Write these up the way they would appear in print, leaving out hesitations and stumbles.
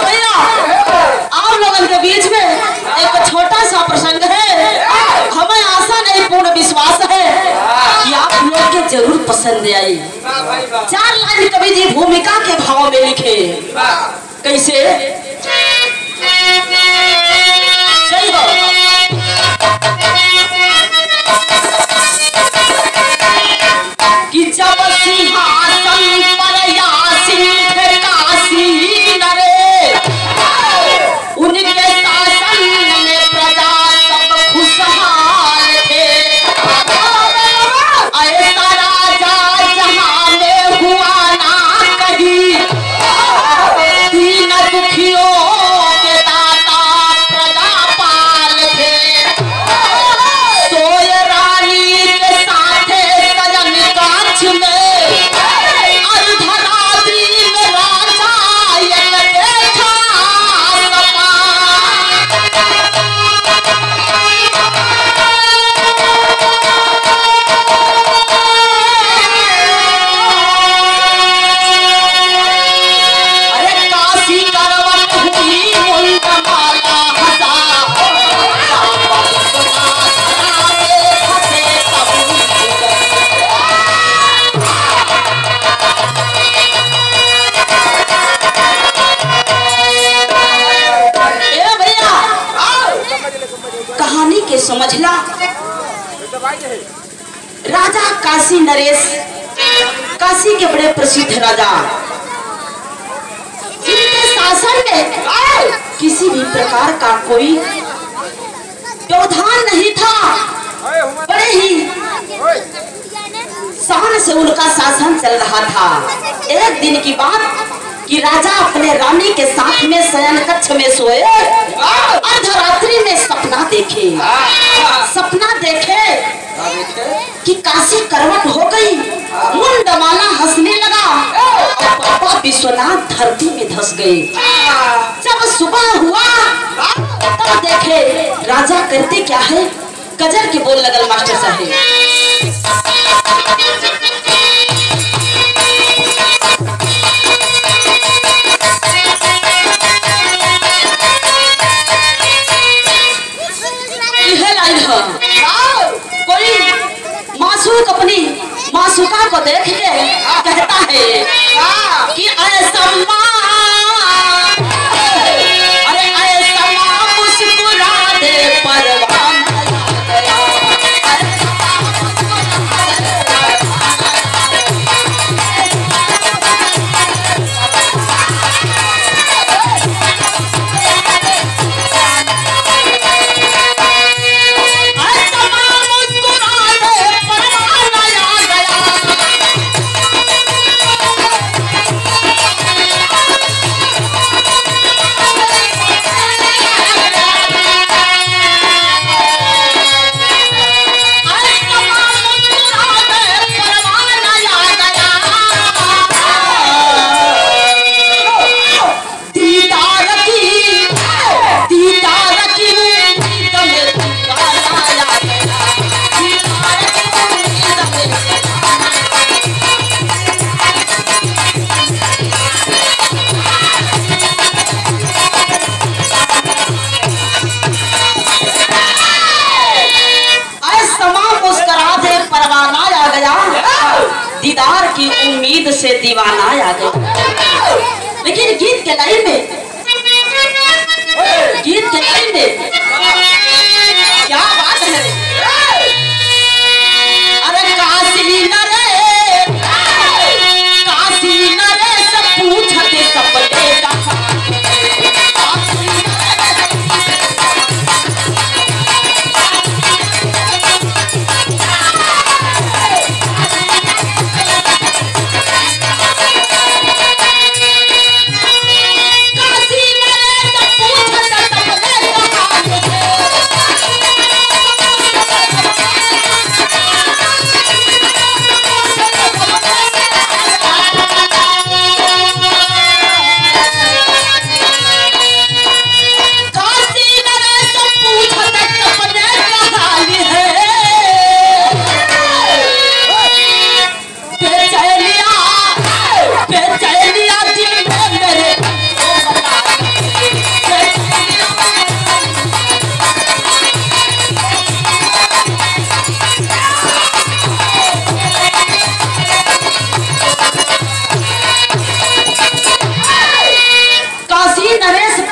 भैया आप लोगों के बीच में एक छोटा सा प्रसंग है। हमें आशा नहीं पूर्ण विश्वास है कि आप लोग के जरूर पसंद आई। 4 लाइन कवि जी भूमिका के भाव में लिखे। कैसे सही हो कि जब सिंहासन पर यासीन थे काशी नरे, उनके शासन में प्रजा सब खुशहाल थे। ऐसा राजा जहां में हुआ ना कहीं, दीन दुखियों के दाता प्रजा पाल थे। सोय रानी के साथ सजन कांच में, अर्धरात्रि में राजा एक देखा सपना। अरे काशी करवट हुई मुंडमाला हंसा, फंसे भैया कहानी के समझला। राजा काशी नरेश, काशी के बड़े प्रसिद्ध राजा, जिनके शासन में किसी भी प्रकार का कोई व्यवधान नहीं था। बड़े ही शान से उनका शासन चल रहा था। एक दिन की बात कि राजा अपने रानी के साथ में शयन कक्ष में सोए, अर्धरात्रि में सपना देखे। सपना देखे कि काशी करवट हो गई, मुंडमाला हंसने लगा और पापा विश्वनाथ धरती में धंस गए। जब सुबह हुआ तब देखे राजा करते क्या है। गजल के बोल लगल मास्टर साहब। कोई मासूक अपनी मासूका को देख के कहता है कि ऐसा अरे ऐसा मुस्कुरा दे परवाना दीदार की उम्मीद से दीवाना आ गया। लेकिन गीत के लाइन में क्या बात है। अरे काशी नरे सब पूछते सपने का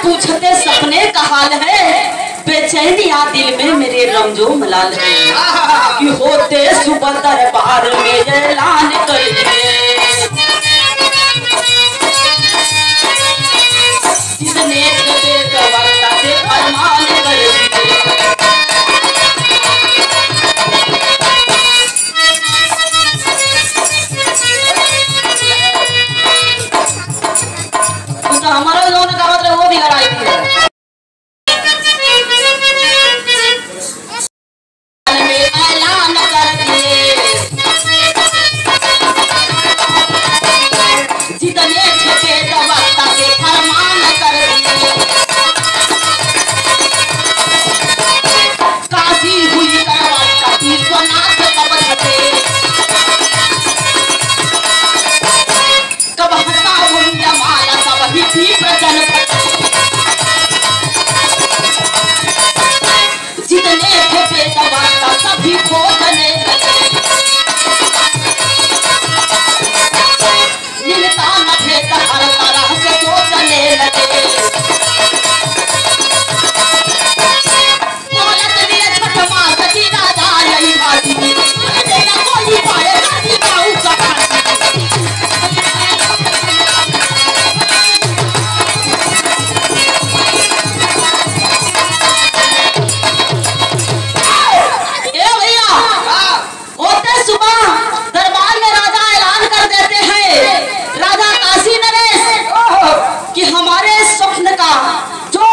पूछते सपने का हाल है, बेचैनिया दिल में मेरे रमजो मलाल है कि होते सुबह दरबार में ऐलान कर दिए जिसने वक्ता से फरमान कर दिए। तो हमारा जो गावत रहे वो भी लड़ाई थी ऐलान कर दिए जितने छपे वक्ता से फरमान कर दिए। काशी हुई करवट विश्वनाथ कब हटे कब हटा मुंडा माला सब ही प्रजन जितने छपे वक्ता सभी खोजने मिलता न भेद हर तरह से सोचने लगे। बोलत लिए छठ मास की राजा यही भाती देना कोई पाएगा नहीं काऊ का ए भैया होते सुबह दरबार में राजा ऐलान कर देते हैं राजा काशी नरेश कि हमारे स्वप्न का जो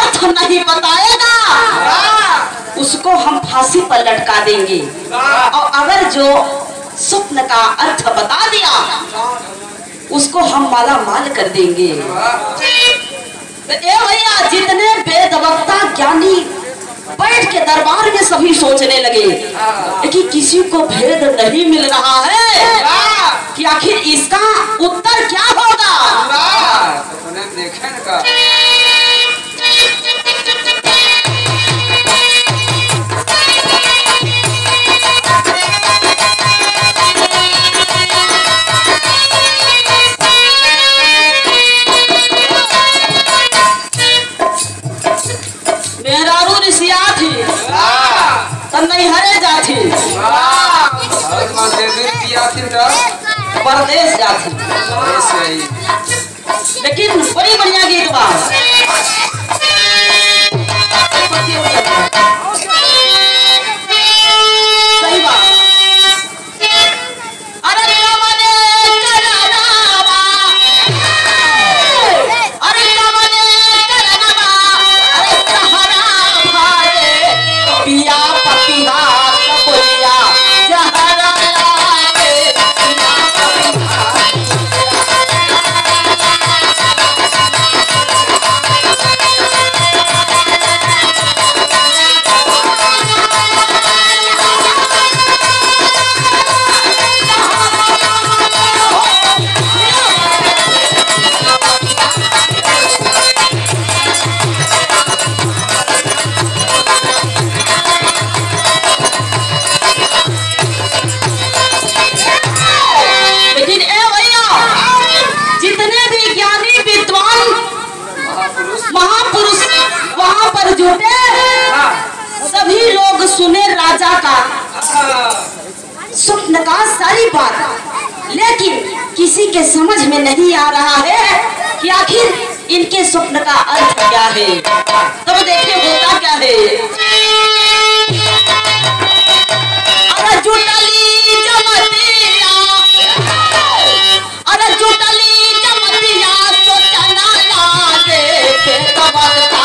अर्थ नहीं बताएगा उसको हम फांसी पर लटका देंगे और अगर जो स्वप्न का अर्थ बता दिया उसको हम माला माल कर देंगे। तो ए भैया जितने वेदवक्ता ज्ञानी बैठ के दरबार में सभी सोचने लगे कि किसी को भेद नहीं मिल रहा है कि आखिर इसका उत्तर क्या होगा। मेहरारू ऋषिया थी तन्नई हरे जाती परदेश जाती लेकिन बड़ी बढ़िया गीत बा सही बात। अरे कमने करनावा अरे कमने करनावा अरे सहारा भाए पिया पपिया कबुलिया जहरा लागे पिया पपिया सभी लोग सुने राजा का स्वप्न का सारी बात, लेकिन किसी के समझ में नहीं आ रहा है कि आखिर इनके स्वप्न का अर्थ क्या है। तब देखिए होता क्या है। अरे जुटली जमतिया अरे जुटली जमतिया तो चना लागे कबल का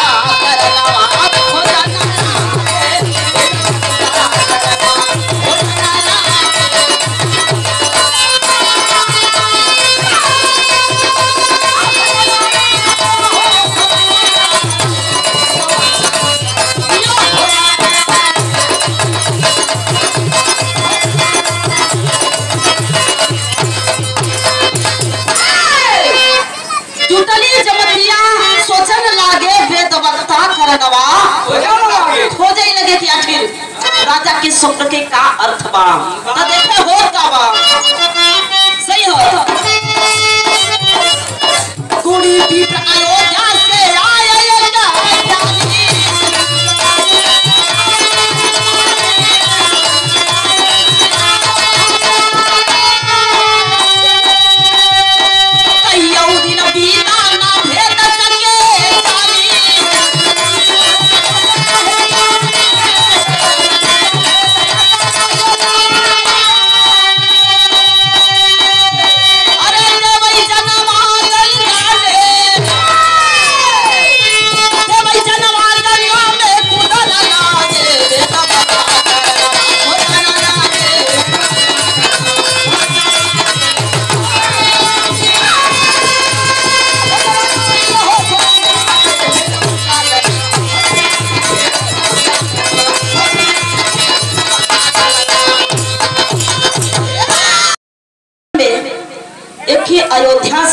करनवा हो जाना खोजे लगे कि आखिर राजा के स्वप्न के का अर्थ बा। तो देखे हो का बा सही हो कुड़ी भी अयोध्या से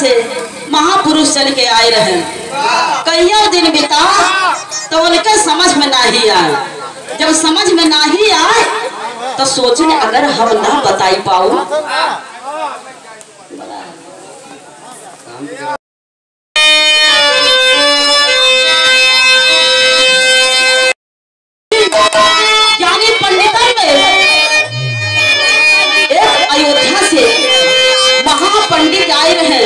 से महापुरुष चल के आए रहे। कईयों दिन बिता तो उनके समझ में नहीं आए। जब समझ में नहीं आए तो सोचने अगर हम ना बताई पाऊ ज्ञानी पंडितों में एक अयोध्या से महापंडित आए रहे।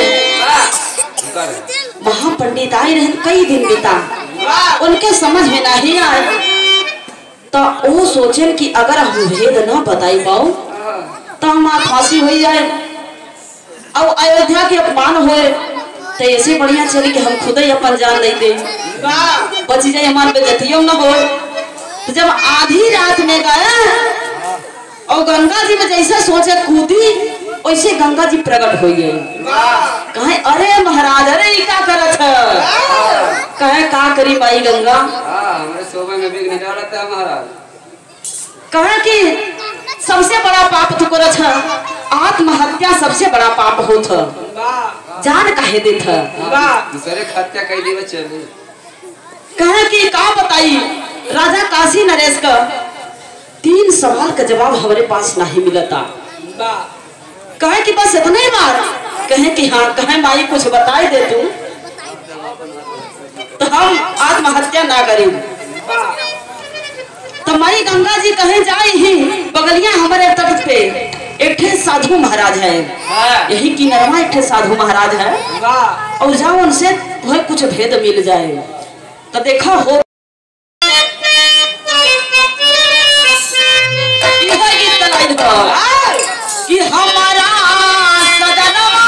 महापंडित आए रहे कई दिन बिता उनके समझ में नहीं आए तो वो सोचे कि अगर हम भेद ना बताई पाओ तो हमारा फांसी हो जाए और अयोध्या के अपमान होए तो ऐसे बढ़िया चली कि हम खुद ही अपन जान नहीं दे बच जाए हमारे बेइज्जतियों ना हो। तो जब आधी रात में गया और गंगा जी में जैसे सोचे कूदी वैसे गंगा जी प्रकट हो गए। कहे अरे महाराज अरे क्या करत कहे का करी माई गंगा हमारे शोभा में बिघ्न डालता है महाराज। कहे कि सबसे बड़ा पाप तो करत आत्महत्या सबसे बड़ा पाप होत जान काहे देत दूसरे हत्या कई दी चले। कहे कि का बताई राजा काशी नरेश का 3 सवाल का जवाब हमारे पास नहीं मिलता। कहे कि बस इतने बार कहे कि हाँ कहे माई कुछ बताई दे तू तो हम आत्महत्या ना करें। तो माई गंगा जी कहे जाए ही बगलिया हमारे तट पे एक साधु महाराज है यही की नरमा एक साधु महाराज है और जाओ उनसे तुम्हें कुछ भेद मिल जाए। तो देखा हो कि हमारा सजनवा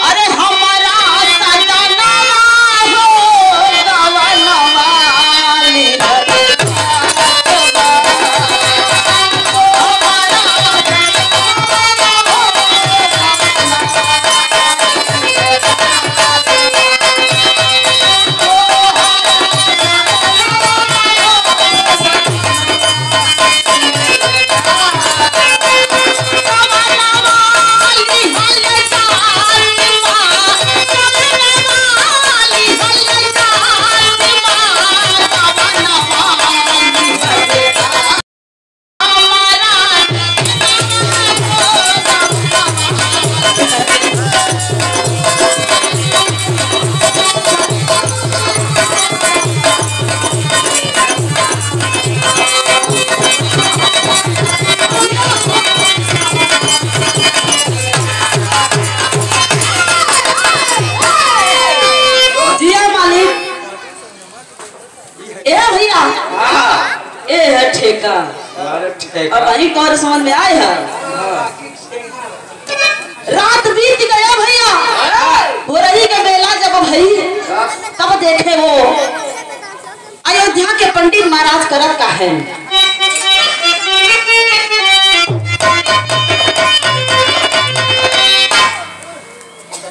अरे हमारा सजनवा अब वही कौन समझ में आए है। रात बीत गया भैया हो रही के बेला जब भई तब देखे वो अयोध्या के पंडित महाराज करत का है।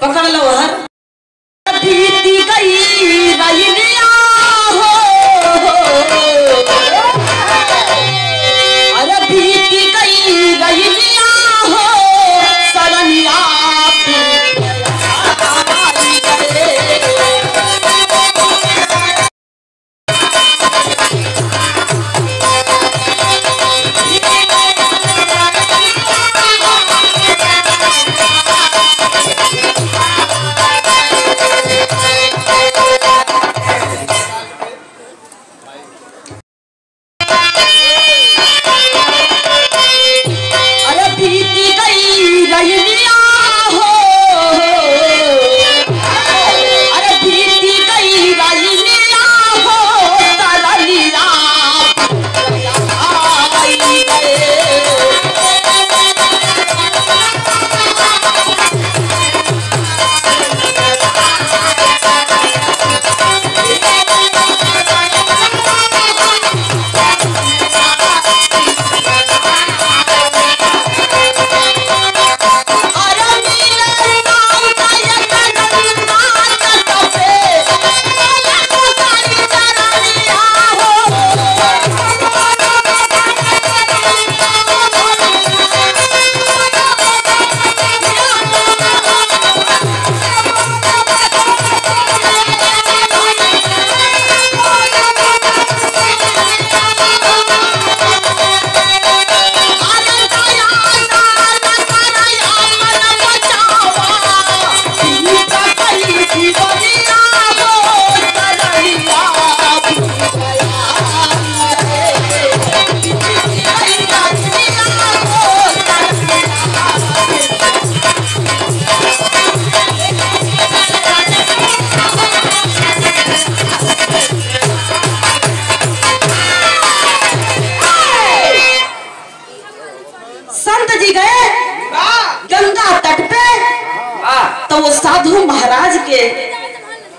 पकड़ लो हर बीती गई रैलिया हो अरे बीती गई रैलिया हो सरनिया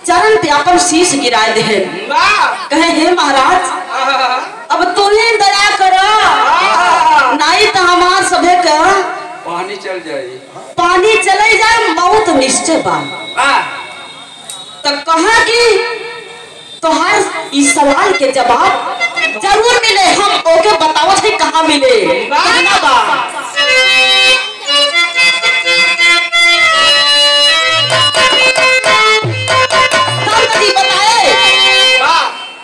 चरण पे अपन शीश गिराए दे। कहे हे महाराज अब तुम्हें दया करो, नहीं तो हमार सभे का पानी चल जाए, पानी चले जाए, मौत निश्चय बा। तो कहा कि तोहार इस सवाल के जवाब जरूर मिले, हम ओके बताओ थे कहाँ मिले। कहना बा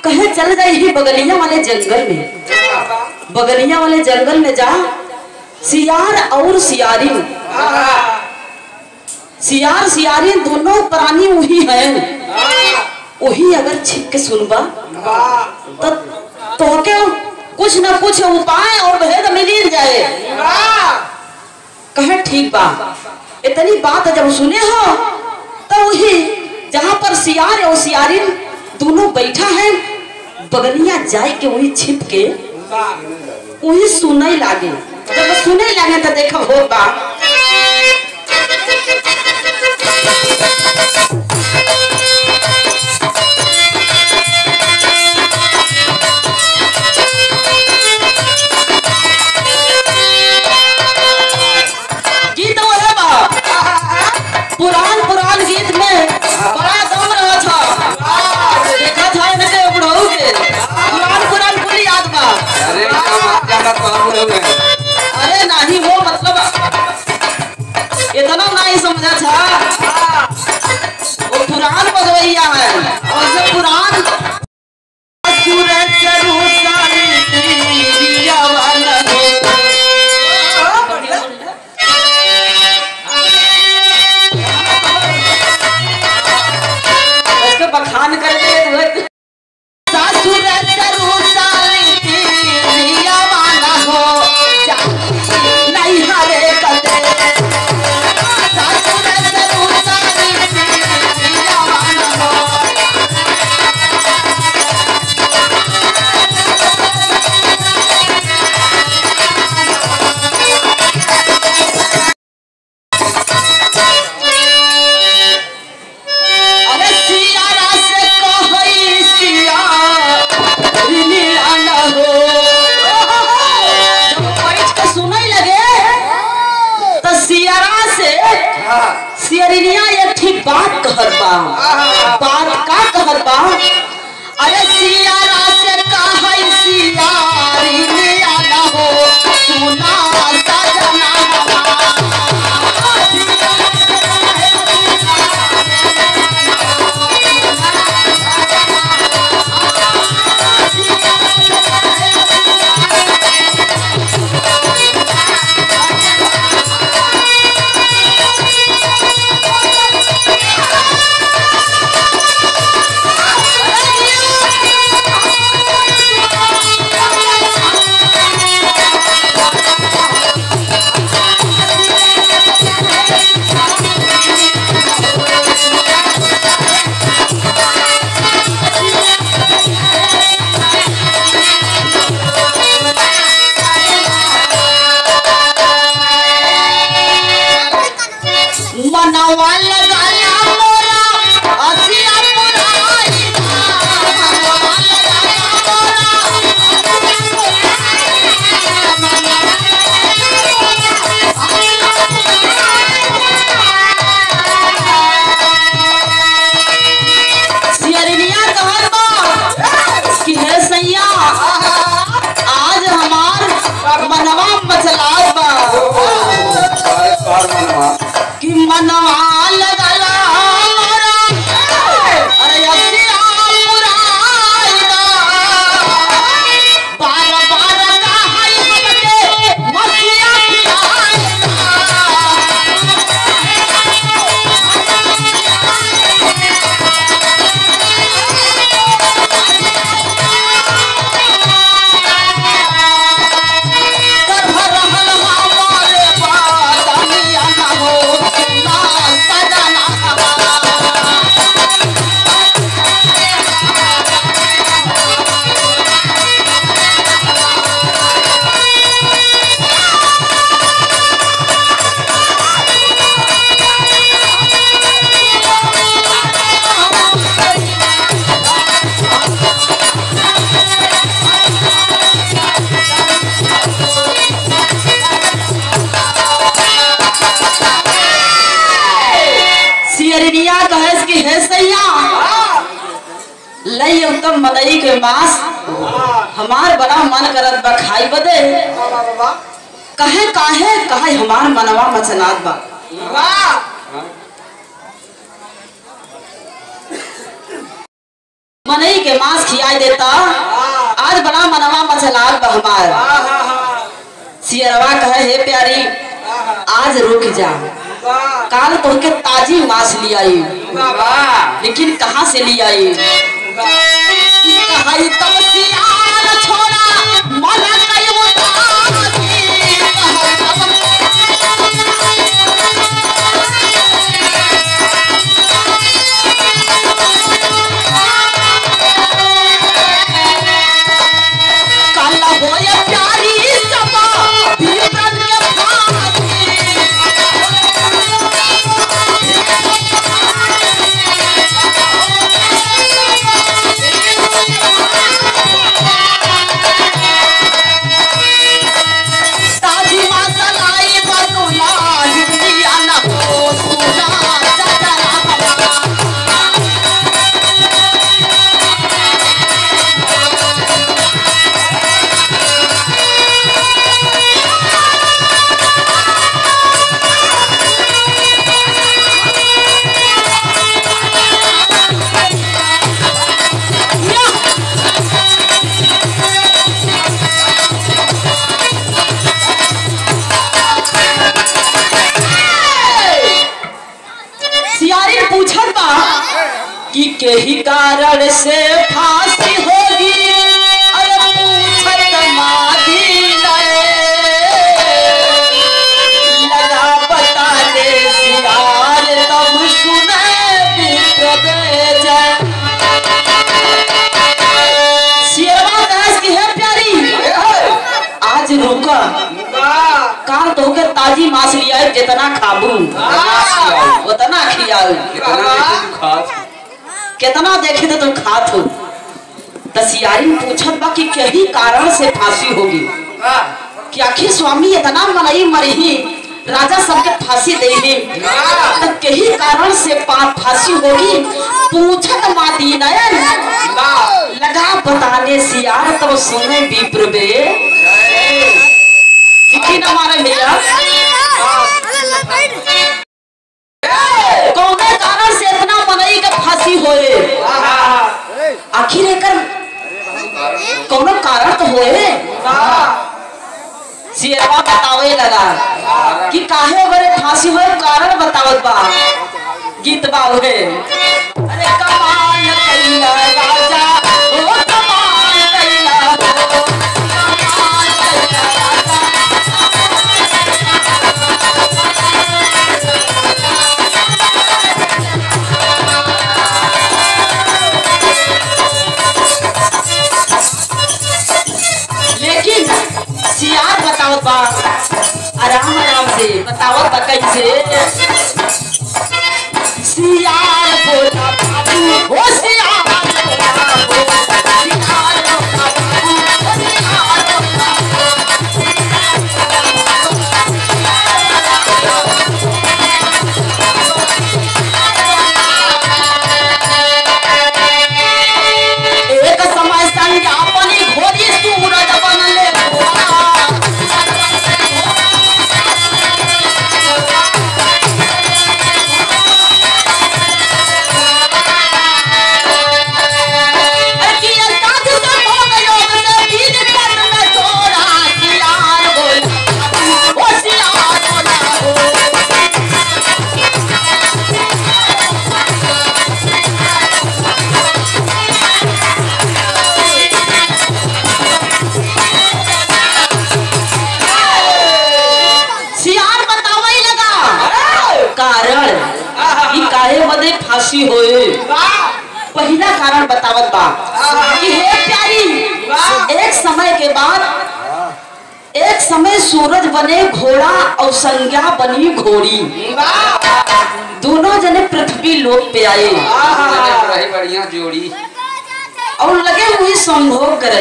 कहे चल जाए ही बगलिया वाले जंगल में, बगलिया वाले जंगल में जा, सियार और सियारिन, सियार सियारिन दोनों प्राणी वही हैं, वही अगर छिप के सुनबा तो के कुछ न कुछ उपाय और भेद मिल जाए। कहे ठीक बा, इतनी बात जब सुने हो तो वही जहाँ पर सियार और सियारिन दोनों बैठा है, बगलिया जाए के वही छिप के वही सुने लागे। जब सुने लागे तो देखा होगा गीत वो है बा, पुरान गीत में बड़ा दम रहा था, देखा था इनके बुढ़ऊ के पुरान कुल याद बा। अरे नहीं वो मतलब इतना नहीं समझा था, वो पुरान बगवैया है और से पुरान उसके बखान करके सियरिनिया एक ठीक बात कहत बा, बात का कहत बा, अरे सियारा से कहै सियारिनिया ना हो सुना सजना कि मनवा लगला अरे असिया पुराइदा बार बार का हई हमके मसिया कर भर रहल हमारे बादनिया ना हो ना मनई उत्तम मनई के मांस हमार बड़ा मन करत बा खाई बदे। कहे काहे काहे हमार मनवा मचनात बा। मनई के मांस खियाई देता आज बड़ा मनवा मचनात बा हमार। सियरवा कहे हे प्यारी आज रुक जा, काल तोहके ताजी मांस लियाई। लेकिन कहाँ से लियाई? कहाई तब सियार छोड़ा मना कई उतारी। काला होया प्यारी सबा भीतर के यही कारण से फांसी होगी। अरे पूछत मादी लगा बता दे सियार तब सुने शेरवा दास की है प्यारी आज रुका काल तो के ताजी मांस लिया जितना खाबू उतना खियाऊ कितना देखे तो तुम खात हो। तसियारी पूछत बा कि कही कारण से फांसी होगी कि आखिर स्वामी इतना मनई मरही राजा सबके फांसी देही तो कही कारण से फांसी होगी। पूछत मादी नयन लगा बताने सियार तब सुने विप्र बे चिट्ठी न मारे भैया कौने कारण से इतना मनई के फांसी होए। आखिर एकर कौनो कारण तो होए। सियरवा बतावे लगा कि काहे बरे फांसी होए कारण बतावत बा। गीत बा होए अरे कमाल कैला राजा ओ कमाल कैला सियार बतावत बा आराम आराम से बतावत बा कैसे। सियार बोला बाबू हो सियार बोला बाबू सियार बोला बाबू सियार एक समय संज्ञा बनी घोड़ी सूरज बनले फांसी होए। पहला कारण बतावत बा कि हे प्यारी एक समय के बाद एक समय सूरज बने घोड़ा और संज्ञा बनी घोड़ी। दोनों जने पृथ्वी लोक पे आए बढ़िया जोड़ी और लगे हुए संभोग करे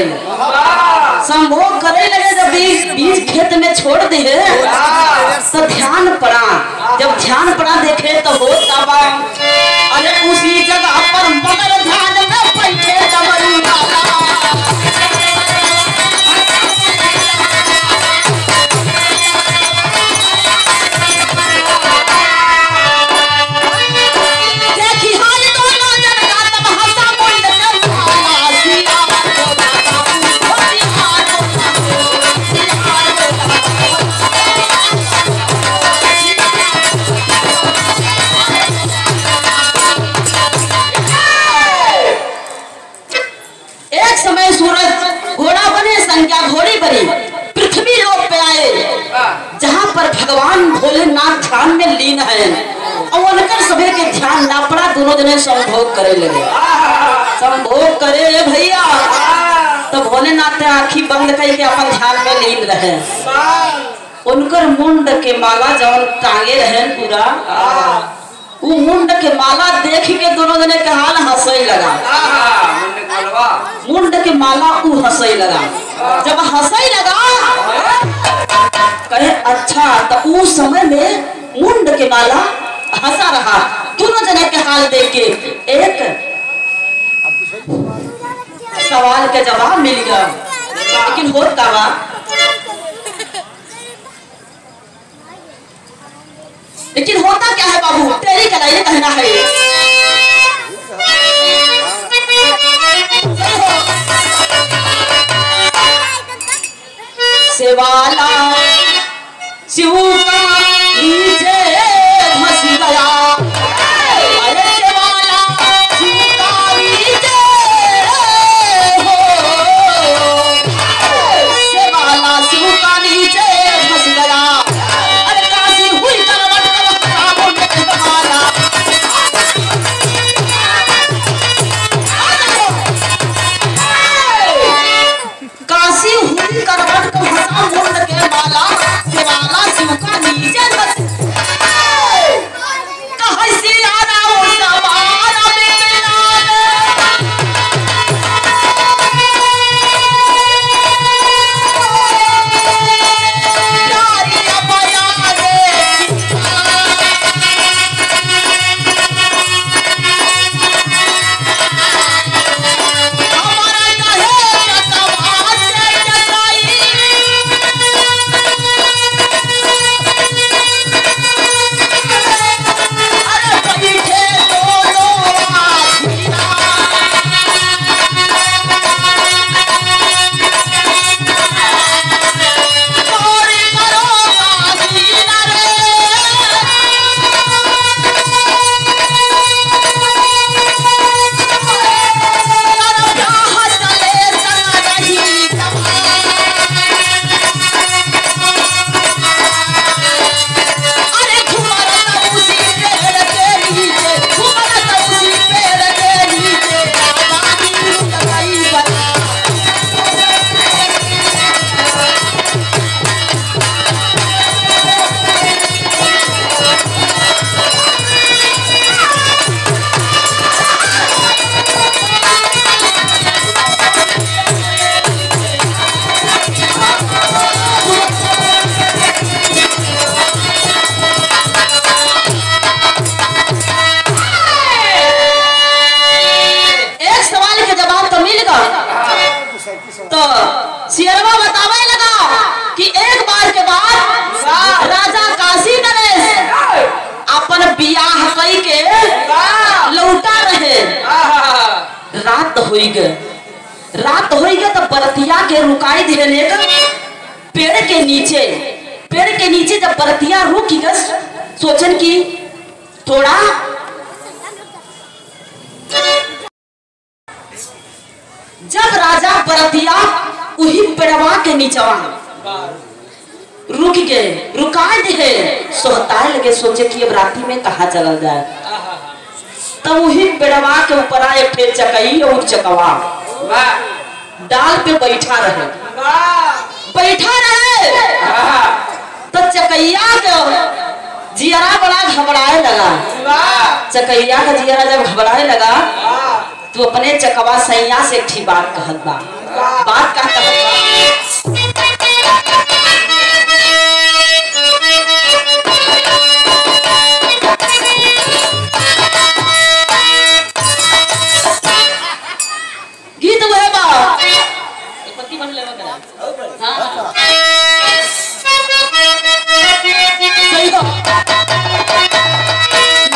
लगे। जब बीज खेत में छोड़ दिए तो ध्यान पड़ा। जब ध्यान पड़ा देखे तो होता बा अरे उसी जगह पर मगर ध्यान में बैठे में लीन है और उनकर सभी के ध्यान ना पड़ा। दोनों जने संभोग करे लगे। संभोग करे रे भैया तो भोलेनाथ आँखी बंद करके अपन ध्यान में लीन रहे। उनकर मुंड के माला जवन टांगे रहे पूरा, वो मुंड के माला देख के दोनों जने के हाल हंसई लगा। मुंड के माला वो हंसई लगा। जब हंसई लगा कहे अच्छा, तो उस समय में मुंड के माला हंसा रहा। दोनों जने के हाल देख के एक सवाल के जवाब मिल गया। लेकिन होता बा लेकिन होता क्या है बाबू, तेरी कलाई कहना है। सेवाला शिव का नीचे धस गया। अरे सेवाला शिव का नीचे हो, सेवाला शिव का नीचे धस गया। अरे काशी हुई करवट काशी हुई करवट को हंसा मुंड के माला। सेवाला शिव का नीचे धस कहाँ से आना वो सवारा मेरा यारी अपया दे हमारा कहे चकवा से चकाई। अरे बैठे दोनों आदमिया चोरी करो काशीना रे। अरे ब्याह चले संग रही कमा। अरे घुमरता उसी पेड़ के नीचे, घुमरता उसी पेड़ के नीचे राजा की रुक गई बता। एक सवाल के जवाब तो मिल गया। तो शेरवा बतावे लगा कि एक बार के बाद राजा काशी नरेश अपन बियाह कई के लौटा रहे। रात होई गए। रात होई गए तो बरतिया के रुकाई दिले लेकर पेड़ के नीचे जब बरतिया रुक गए सोचन की थोड़ा जब राजा बरतिया वही पेड़वा के नीचवा रुक गए, रुकाए दिले सोहताए लगे। सोचे कि अब राती में कहाँ चला जाए। तब वही पेड़वा के ऊपर एक ठे चकई और चकवा डाल पे बैठा रहे। तो चकैया के जियरा बड़ा घबराए लगा। चकैया का जियरा जब घबराए लगा तो अपने चकवा सैया से एक ठीक बात कहत बा। बात का कहत गीत वह बा पति बन लेवा करा। हां सही हो।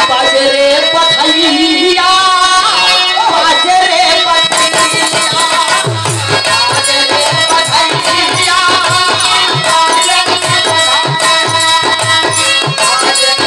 बाजरे पथलिया बाजरे पथलिया बाजरे पथलिया बाजरे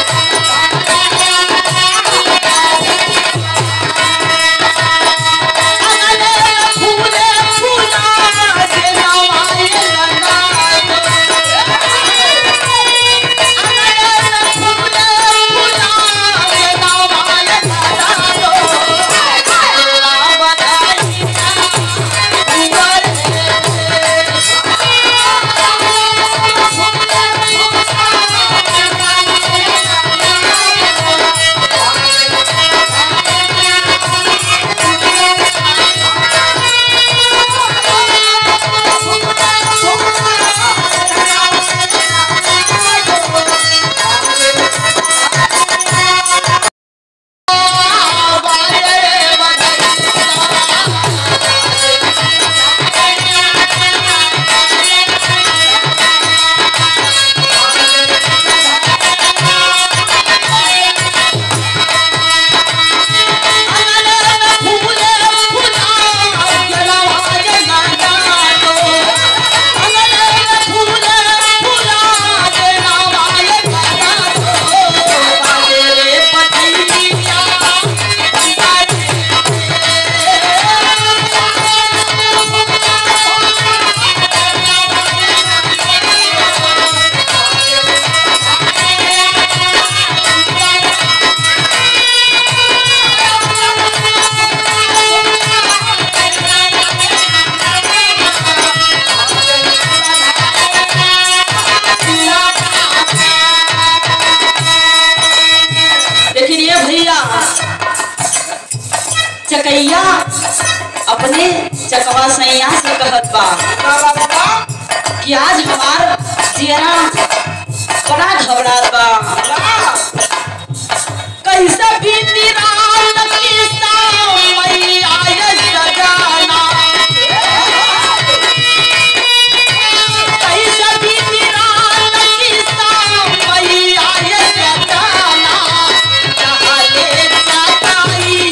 चकैया अपने चकवा सैया से कहत बा कि आज हमार जियरा बड़ा घबरात बा, कैसे बीती रात की मैया सजाना, कैसे बीती रात की मैया सजाना, जहाँ ले जाताई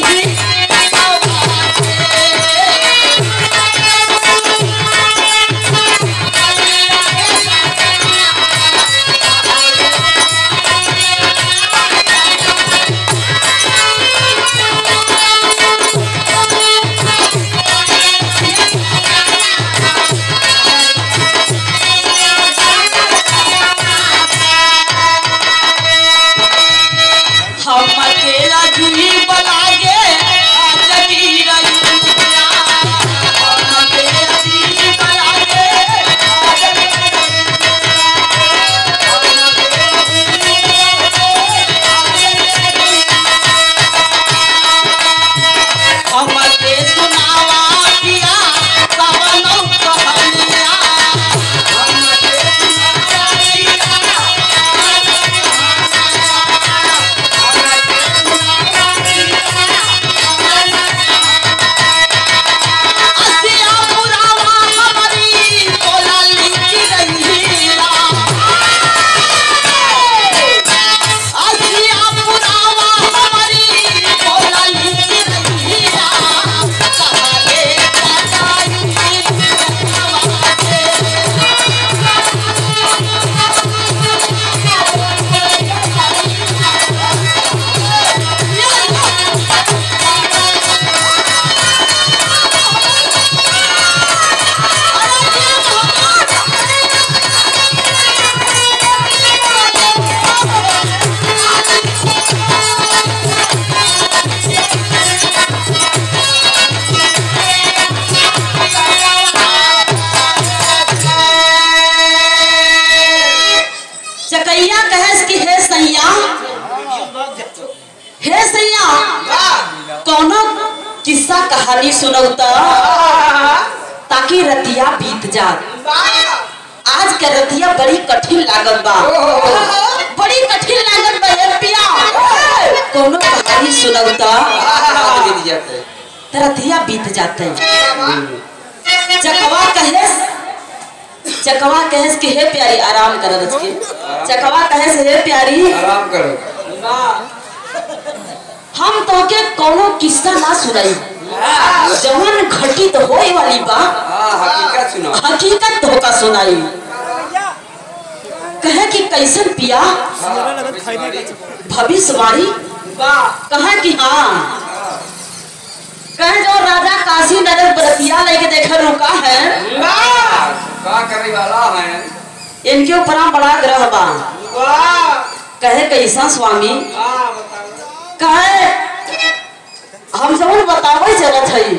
किस्सा कहानी सुनौता ताकि रतिया बीत जात। आज के रतिया बड़ी कठिन लागत बा, बड़ी कठिन लागत बा हे पिया, कोनो कहानी सुनौता रतिया बीत जाते। चकवा कहेस कि हे प्यारी आराम कर रच के, चकवा कहेस हे प्यारी आराम करो, हम तो के कोनो किस्सा ना सुनाई, जवन घटित होए वाली बा हकीकत सुनाओ, हकीकत तो का सुनाई। कहे कि कैसन पिया भविष्यवाणी कहे कि हाँ, कहे जो राजा काशी नरेश बरतिया लेके देखा रुका है, का करने वाला है, इनके ऊपर बड़ा ग्रह बा। कहे कैसा स्वामी, कहे हम जवन बतावे चलत हई,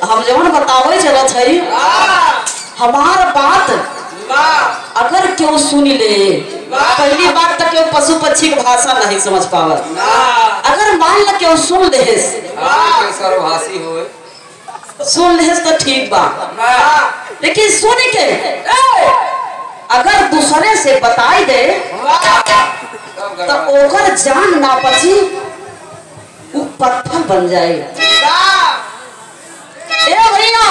हम जवन बतावे चलत हई, हमार बात अगर क्यों सुनी ले, पहली बात तो क्यों पशु पक्षी की भाषा नहीं समझ पावत, अगर मान ल क्यों सुन लेस, सर्वभाषी होए, सुन लेस तो ठीक बा, लेकिन सुन के अगर दूसरे से बताई दे तो ओकर जान ना बची, वो पत्थर बन जाए। ए भैया,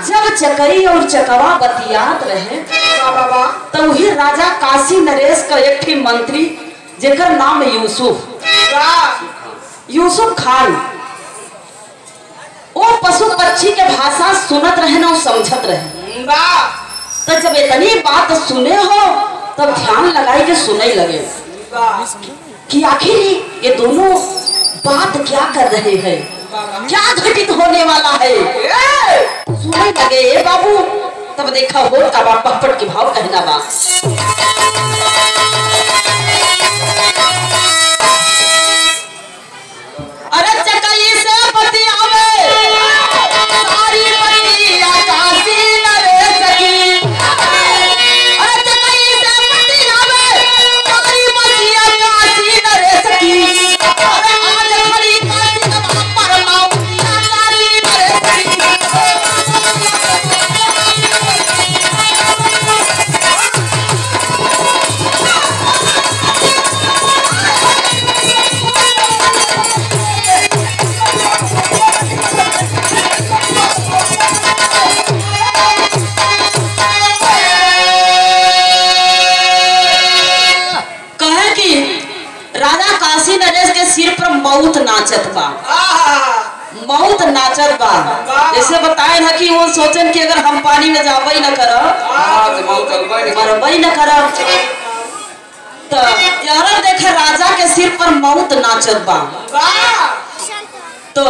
जब चकई और चकवा बतियात रहे तो वही राजा काशी नरेश का एक थी मंत्री जेकर नाम यूसुफ खान, वो पशु पक्षी के भाषा सुनत रहे ना समझत रहे। तो जब इतनी बात सुने हो तब ध्यान लगाई के सुने लगे कि आखिर ये दोनों बात क्या कर रहे हैं, क्या घटित होने वाला है। सुने लगे ए बाबू, तब देखा हो का बाप पपट के भाव कहना बा। अरे चकई से बतियावे सारी बतिया काशी नरेश की, अरे चकई से बतियावे सारी बतिया काशी नरेश की, अरे आज मौत नाचत बा, मौत नाचत बा। जैसे बताए ना कि वो सोचन कि अगर हम पानी में जाबई न करब मरबई न करब, तो यार देखे राजा के सिर पर मौत नाचत बा। तो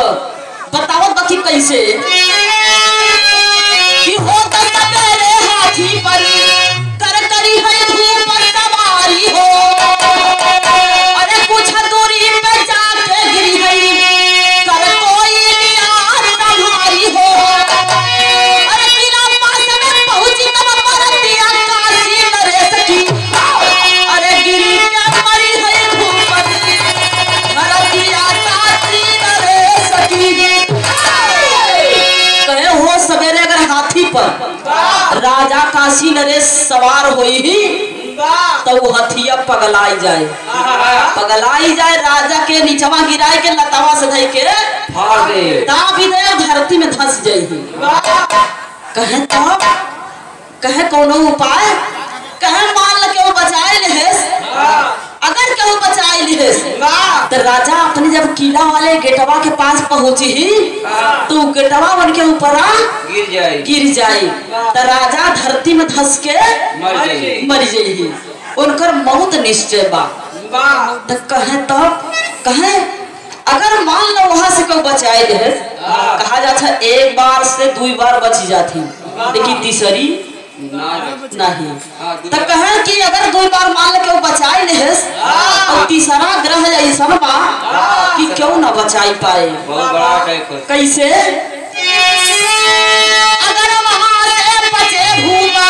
बताओ बाकी कैसे कि होता सवेरे हाथी पर कर करी है धूप सवारी हो, अरे कुछ दूरी पे जाके गिरी है कर कोई यार तुम्हारी हो, अरे बिना पास में पहुंची तब परतिया काशी नरेश की, अरे गिरी के मरी है धूप परतिया काशी नरेश की। कहे हो सवेरे अगर हाथी पर राजा काशी नरेश सवार हुई ही तो वो हथिया पगलाई जाए, राजा के नीचवा गिराए के लतावा से धई के फाड़ दे, दाबी दे धरती में धंस जाई। कहे तो कहे कोनो उपाय, कहे मान ल के वो बचाए लेस, अगर केहू बचाए लेस तो राजा अपने जब किला वाले गेटवा के पास पहुंची ही तो गेटवा बन के ऊपर गिर जाए तो राजा धरती में धंस के मर जाई, उनकर मौत निश्चय बा। तो कहे अगर मान लो वहां से कोई बचाए ले, कहा जाता एक बार से 2 बार बच जाती, लेकिन तीसरी नहीं। तो कहे कि अगर 2 बार मान ले के बचाए ले और तीसरा ग्रह ऐसा बा कि क्यों ना बचाई पाए, कैसे अगर वहां से बचे भूमा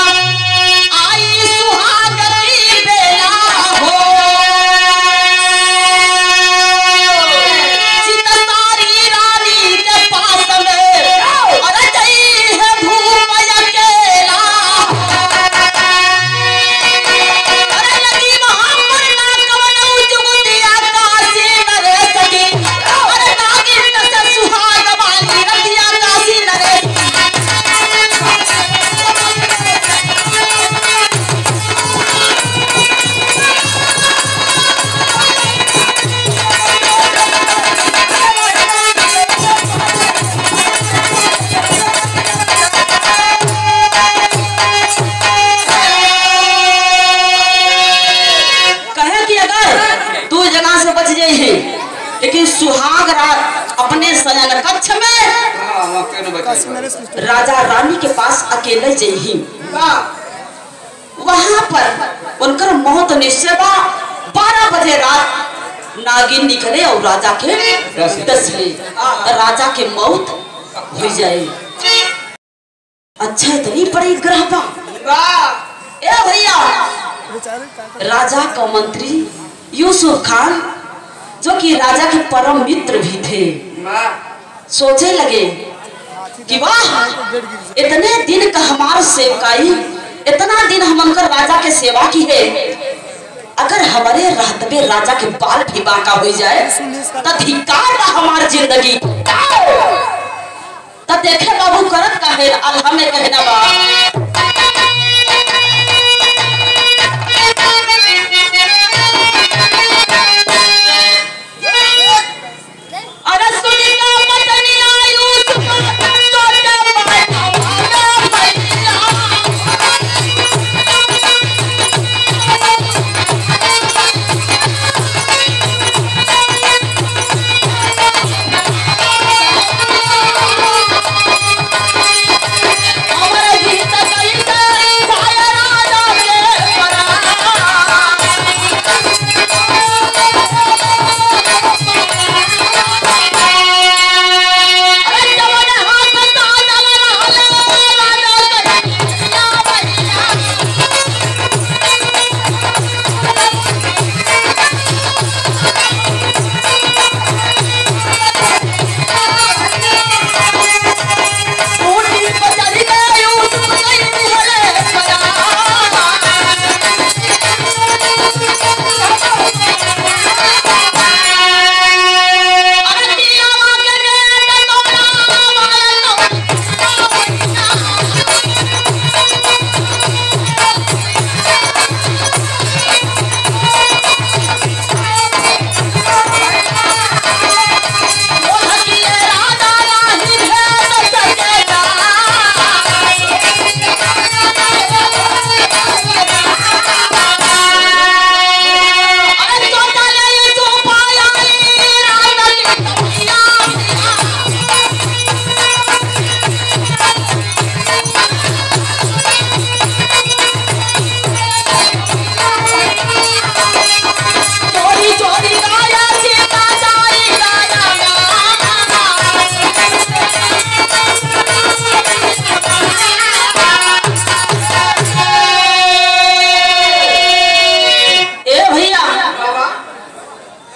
आई सुहाग की बेला हो, चितसारी रानी के पास में अरे गई है भूम अकेला, अरे लगी वहां पर ना कवन जुगतिया काशी नरेश की, अरे नागिन से सुहाग वाली रतिया काशी नरेश। कहे कि अगर तू जगह से बच जाई है, लेकिन सुहाग रात अपने शयन कक्ष में राजा रानी के पास अकेले जही, वहां पर उनकर मौत निश्चय बा। 12 बजे रात नागिन निकले और राजा के दसले राजा के मौत हो जाए। अच्छा इतनी बड़ी ग्रह बा ए भैया। राजा का मंत्री यूसुफ खान जो कि राजा के परम मित्र भी थे, सोचे लगे कि वाह इतने दिन का हमार सेवकाई, इतना दिन हम उनकर राजा के सेवा की है, अगर हमारे रहते राजा के बाल भी बांका हो जाए तो धिक्कार बा हमार जिंदगी। तो देखे बाबू करत का है अल्लाह में कहना बा अरे सुनी का पतनी यूसुफ हमारे गीत का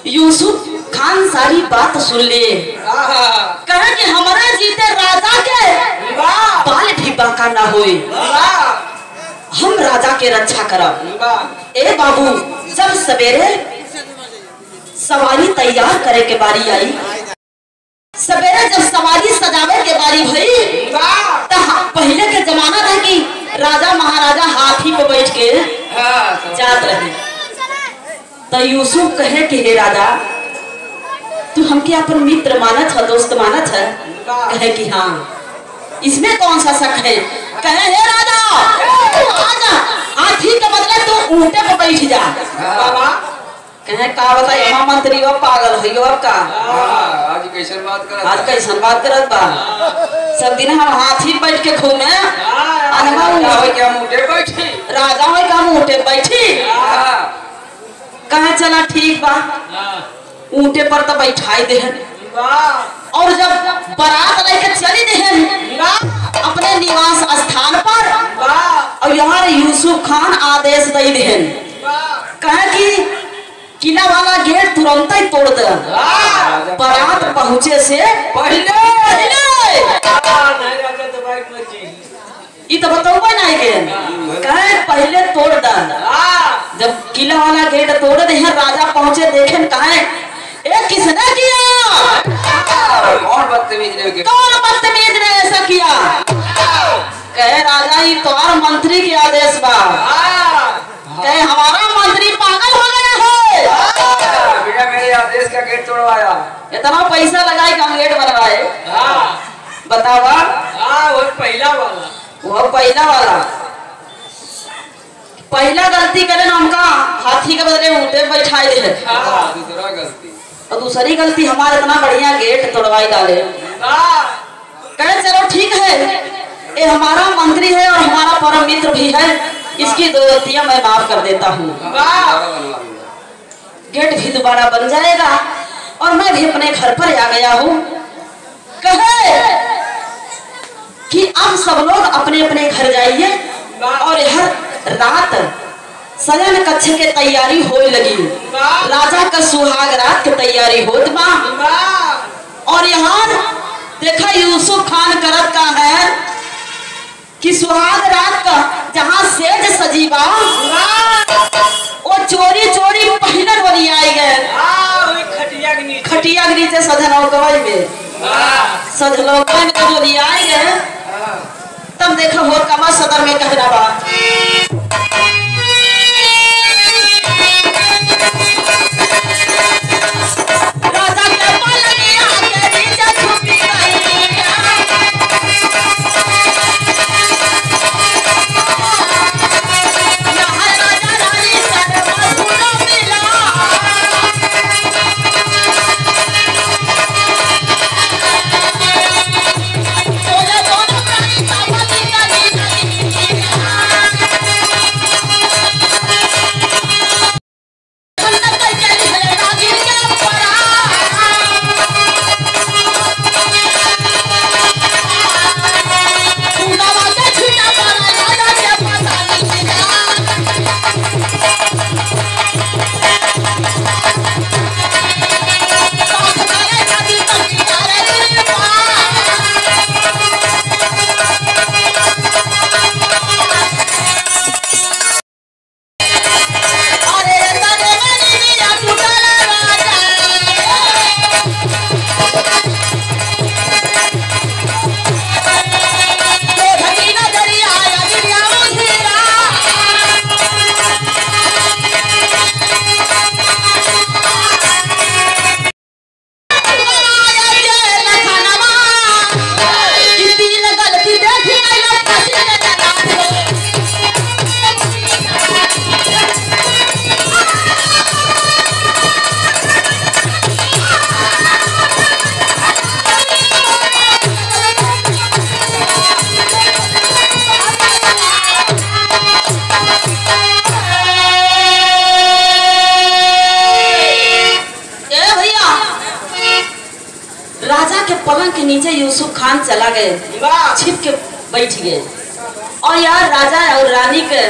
यूसुफ खान सारी बात सुन ले, कहे कि हमारे जीते राजा के बाल भी बांका ना होए, हम राजा के रक्षा करब। ए बाबू, जब सवेरे सवारी तैयार करे के बारी आई, सवेरे जब सवारी सजावे के बारी भई, तो पहले के जमाना था कि राजा महाराजा हाथी पे बैठ के जात रहे। तो यूसुफ कहे कि हे राजा, तू हमके अपन मित्र मानत है, दोस्त मानत है? कहे कि हाँ। इसमें कौन सा शक है? कहे हे राजा, आजा, हाथी के बदले तू ऊंटे पे बैठ जा। कहे का बताइए मंत्री अब पागल हो गयो, अब का आज कैसन बात करत, आज कैसन बात करत बा? सब दिन हम हाथी बैठ के घूमे, राजा होय क्या ऊंटे बैठी, राजा होय का ऊंटे बैठी। कहे चला ठीक बा, ऊंटे पर तो बैठाई दे, और जब बारात लेके चली दे अपने निवास स्थान पर, और यहाँ यूसुफ खान आदेश दे दे, कहे कि किला वाला गेट तुरंत ही तोड़ दे, बारात पहुँचे से पहले ये तो बताऊंगा ना के, कहे पहले तोड़ दे। जब किला वाला गेट तोड़ दे, राजा पहुँचे, देखे कहे ए किसने किया? कौन बदतमीज ने ऐसा किया? कहे राजा, ये तुम्हारा मंत्री के आदेश बा। कहे हमारा मंत्री पागल हो गया है, बिना मेरे आदेश का गेट तोड़वाया, इतना पैसा लगाए का गेट बनवाए। बतावा, वो पहला वाला, वो पहला वाला पहला गलती करे ना, हमका हाथी के बदले ऊंटे बैठाए दे। दूसरा गलती, और दूसरी गलती हमारे इतना बढ़िया गेट तोड़वाई डाले। कहे चलो ठीक है, ये हमारा मंत्री है और हमारा परम मित्र भी है, इसकी दो गलतियां मैं माफ कर देता हूँ। गेट भी दोबारा बन जाएगा और मैं भी अपने घर पर आ गया हूँ। कहे कि अब सब लोग अपने अपने घर जाइए, और हर रात शयन कक्ष के तैयारी होने लगी। राजा का सुहाग रात की तैयारी होत बा, और यहाँ देखा यूसुफ खान करत का है कि सुहाग रात का जहाँ सेज सजीवा, वो चोरी चोरी पहनन बनी आई गए, खटिया के नीचे सजन में सजलों जो लिया आई गए। तब देखो हो कमा सदर में कह रहा पलंग के नीचे यूसुफ खान चला गए, छिप के बैठ गए, और यार राजा और रानी के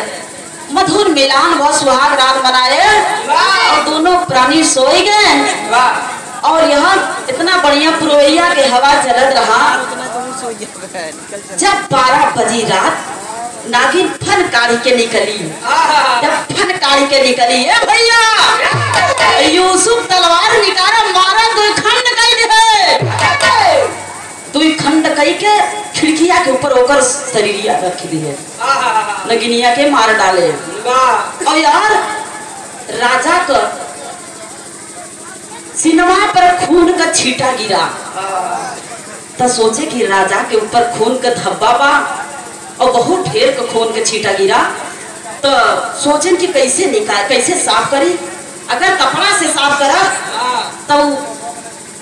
मधुर मिलान व सुहाग रात मनाए, और दोनों रानी सोई गए और यहाँ इतना बढ़िया पुरवैया के हवा चलत रहा। जब 12 बजी रात नागिन फन काढ़ी के निकली। जब फन काढ़ी के निकली, ए भैया यूसुफ तलवार निकाला, मारा दो खंड कई दे, दो खंड कई के खिड़किया के ऊपर होकर शरीरिया रख दी है, नगिनिया के मार डाले। और यार राजा का सिनेमा पर खून का छींटा गिरा, तो सोचे कि राजा के ऊपर खून का धब्बा बा और बहुत ढेर का खून का छींटा गिरा। तो सोचें कि कैसे निकाल, कैसे साफ करी। अगर कपड़ा से साफ करा तो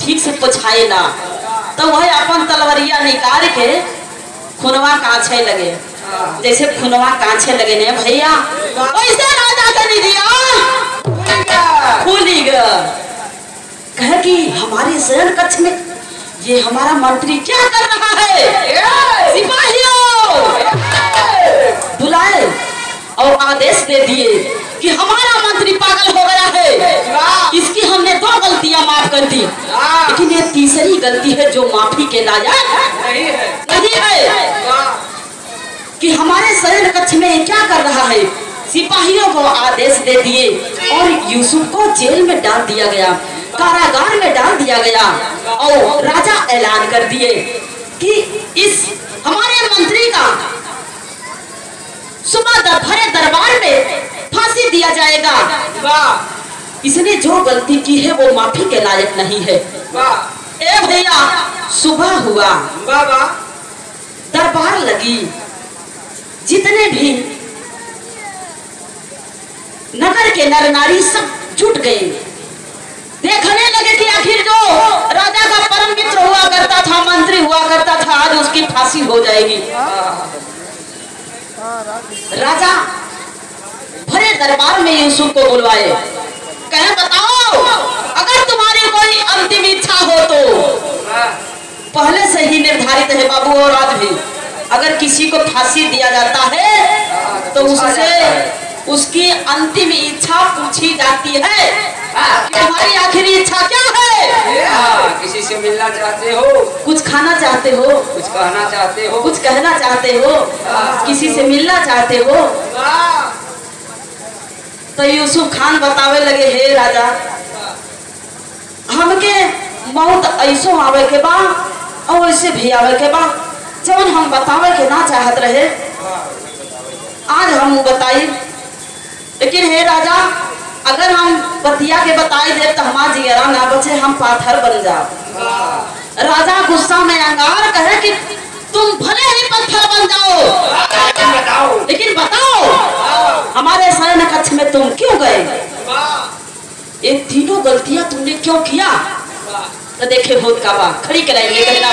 ठीक से पोछाए ना, तो वह अपन तलवरिया निकाल के खुनवा काछे लगे, जैसे खुनवा काछे लगे ने भैया, वैसे राजा कर दिया खुली ग। कहे कि हमारे शयन कक्ष में ये हमारा मंत्री क्या कर रहा है? सिपाहियों बुलाए और आदेश दे दिए कि हमारा मंत्री पागल हो गया है, इसकी हमने 2 गलतियां माफ कर दी, लेकिन ये तीसरी गलती है जो माफी के लायक नहीं है कि हमारे शयन कक्ष में ये क्या कर रहा है। सिपाहियों को आदेश दे दिए और यूसुफ को जेल में डाल दिया गया, कारागार में डाल दिया गया। और राजा ऐलान कर दिए कि इस हमारे मंत्री का सुबह भरे दरबार में फांसी दिया जाएगा। इसने जो गलती की है वो माफी के लायक नहीं है। ए भैया सुबह हुआ, दरबार लगी, जितने भी नगर के नर नारी सब जुट गए, देखने लगे कि आखिर जो राजा का परम मित्र हुआ करता था, मंत्री हुआ करता था, आज उसकी फांसी हो जाएगी। राजा भरे दरबार में यूसुफ को बुलवाए, कहे बताओ अगर तुम्हारी कोई अंतिम इच्छा हो तो। पहले से ही निर्धारित है बाबू, और आज भी अगर किसी को फांसी दिया जाता है तो उससे उसकी अंतिम इच्छा पूछी जाती है, तुम्हारी आखिरी इच्छा क्या है? किसी से मिलना चाहते हो, कुछ खाना चाहते हो, कुछ कहना चाहते हो, कुछ कहना चाहते हो, किसी से मिलना चाहते हो। तो यूसुफ खान बतावे लगे, हे राजा हमके मौत ऐसो आवे के बा और वैसे भी आवे के बा, जब हम बतावे के ना चाहत रहे आज हम बताई, लेकिन हे राजा अगर हम बतिया के बताई दे तो हमारा जिगरा ना बचे, हम पाथर बन जाओ। राजा गुस्सा में अंगार कहे कि तुम भले ही पत्थर बन जाओ, लेकिन बताओ हमारे शयन कक्ष में तुम क्यों गए? ये तीनों गलतियां तुमने क्यों किया? तो देखे भूत का बा खड़ी कराएंगे कहना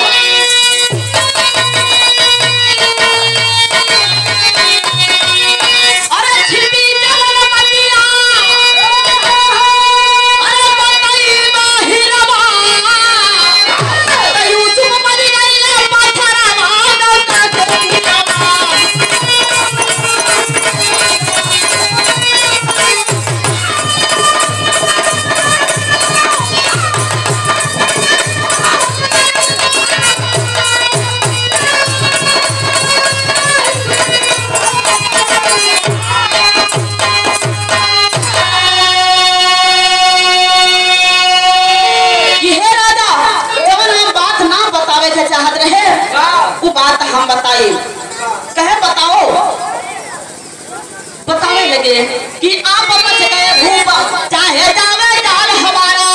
कि आप बच गए भूप, चाहे जावे जाल हमारा,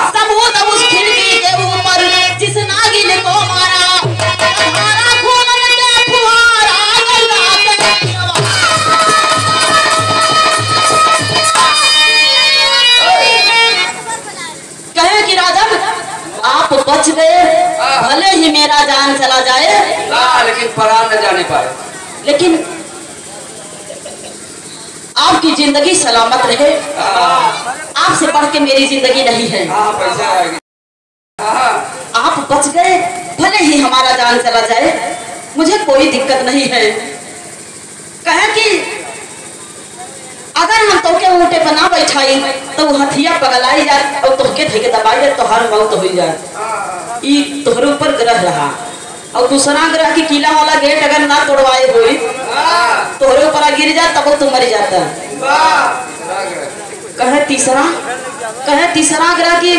सबूत उस खिड़की के ऊपर जिस नागिन को मारा, हमारा खून के फुहारा गंगा के कहे कि राजन आप बच गए, भले ही मेरा जान चला जाए, लेकिन प्राण न जाने पाए, लेकिन आपकी जिंदगी सलामत रहे। आपसे बढ़ के मेरी जिंदगी नहीं है। आप बच गए, भले ही हमारा जान चला जाए, मुझे कोई दिक्कत नहीं है। कहे कि अगर हम तोके ऊँटे पर ना बैठाई तो वो हथिया पगलाई जाए और तोके धके दबाई जाए तो हर मौत हो जाए। ई तोहरे ऊपर ग्रह रहा। और दूसरा ग्रह की किला वाला गेट अगर ना तोड़वाए हुई तोहरे ऊपर गिर जाए तब तू मर जाता। कहे तीसरा ग्रह की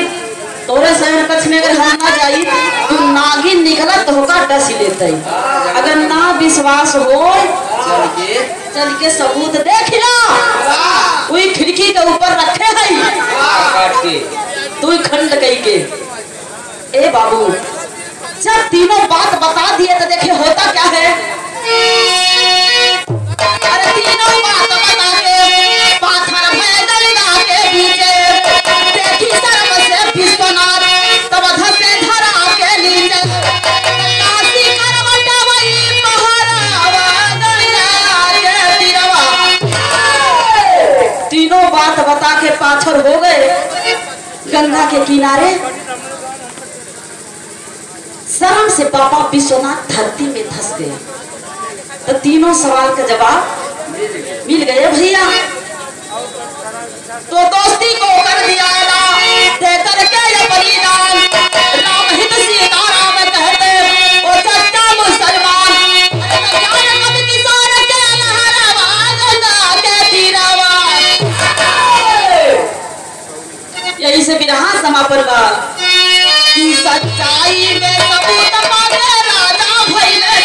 तोरे शयन कक्ष में अगर हम ना जाई तो नागिन निकला तो होगा डस लेते। अगर ना विश्वास हो चल के सबूत देख ला। वही खिड़की के ऊपर रखे है तू खंड कही के। ए बाबू जब तीनों बात बता दिए तो देखिए होता क्या है। अरे तीनों बात बता के पाथर में गंगा के बीचे देखी शर्म से विश्वनाथ तब धसे धरा के नीचे काशी करवट वही पहरावा गंगा के तीरवा। तीनों बात बता के पाथर हो गए गंगा के किनारे। शर्म से पापा विश्वनाथ धरती में धस गए। तो तीनों सवाल का जवाब मिल गए भैया। तो दोस्ती को कर दिया दे करके ये बलिदान राम हित सीता राम कहते वो सच्चा मुसलमान। यही से बिरहा समापन बा कि सच्चाई में सबूत पाके राजा भइले